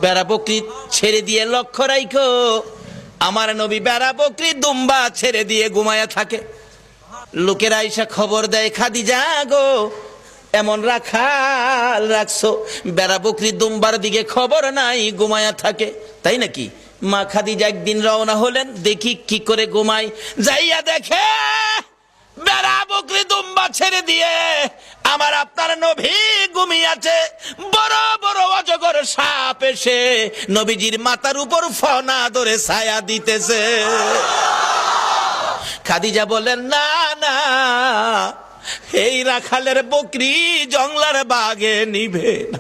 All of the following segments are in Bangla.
বেড়া বকরি ছেড়ে দিয়ে লক্ষ্য রাখো, আমার নবী বেড়া বকরি দুম্বা ছেড়ে দিয়ে ঘুমায়া থাকে। লোকেরা আইসা খবর দেয়, খাদিজা গো এমন রাখাল রাখছো, বেড়া বকরি দুম্বার দিকে খবর নাই, ঘুমায়া থাকে। তাই নাকি? মা খাদিজা একদিন রওনা হলেন, দেখি কি করে ঘুমাই। যাইয়া দেখে বেড়া বকরি দুম্বা ছেড়ে দিয়ে আমার আপনার নবী ঘুমিয়েছে। বড় বড় অজগর সাপ এসে নবীজির মাথার উপর ফনা ধরে ছায়া দিতেছে। খাদিজা বলেন, না না, এই রাখালের বকরি জংলার বাগে নিবে না।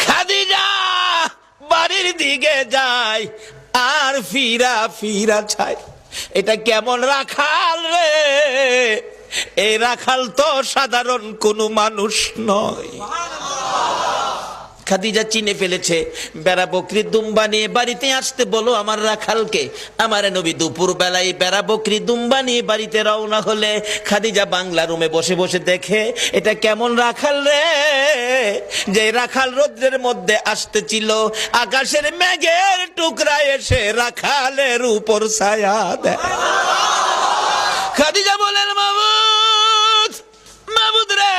খাদিজা বাড়ির দিকে যায় আর ফিরা ফিরা চায়, এটা কেমন রাখাল রে? এই রাখাল তো সাধারণ কোনো মানুষ নয়। খাদিজা চিনে ফেলেছে। বেড়া বকরি দুম্বা নিয়ে বাড়িতে আসতে বলো আমার রাখালকে। আমার নবী দুপুর বেলায় বেড়া বকরি দুম্বা নিয়ে বাড়িতে রওনা হলে খাদিজা বাংলা রুমে বসে বসে দেখে, এটা কেমন রাখাল রে? যে রাখাল রৌদ্রের মধ্যে আসতেছিল, আকাশের মেঘের টুকরা এসে রাখালের উপর ছায়া দেয়। খাদিজা বলেন, মাবুদ মাবুদ রে,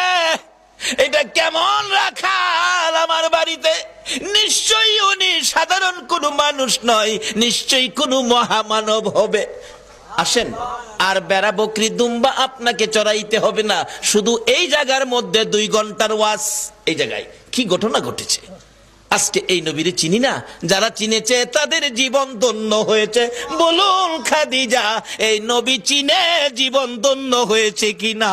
এটা কেমন রাখাল আমার বাড়িতে? নিশ্চয়ই উনি সাধারণ কোনো মানুষ নয়, নিশ্চয়ই কোনো মহামানব হবে। আসেন, আর বেড়া বকরি দুম্বা আপনাকে চড়াইতে হবে না, শুধু এই জায়গার মধ্যে 2 ঘন্টার ওয়াজ। এই জায়গায় কি ঘটনা ঘটেছে? আজকে এই নবীর চিনি না, যারা চিনেছে তাদের জীবন ধন্য হয়েছে। বলুন খাদিজা, এই নবী চিনে জীবন ধন্য হয়েছে কিনা?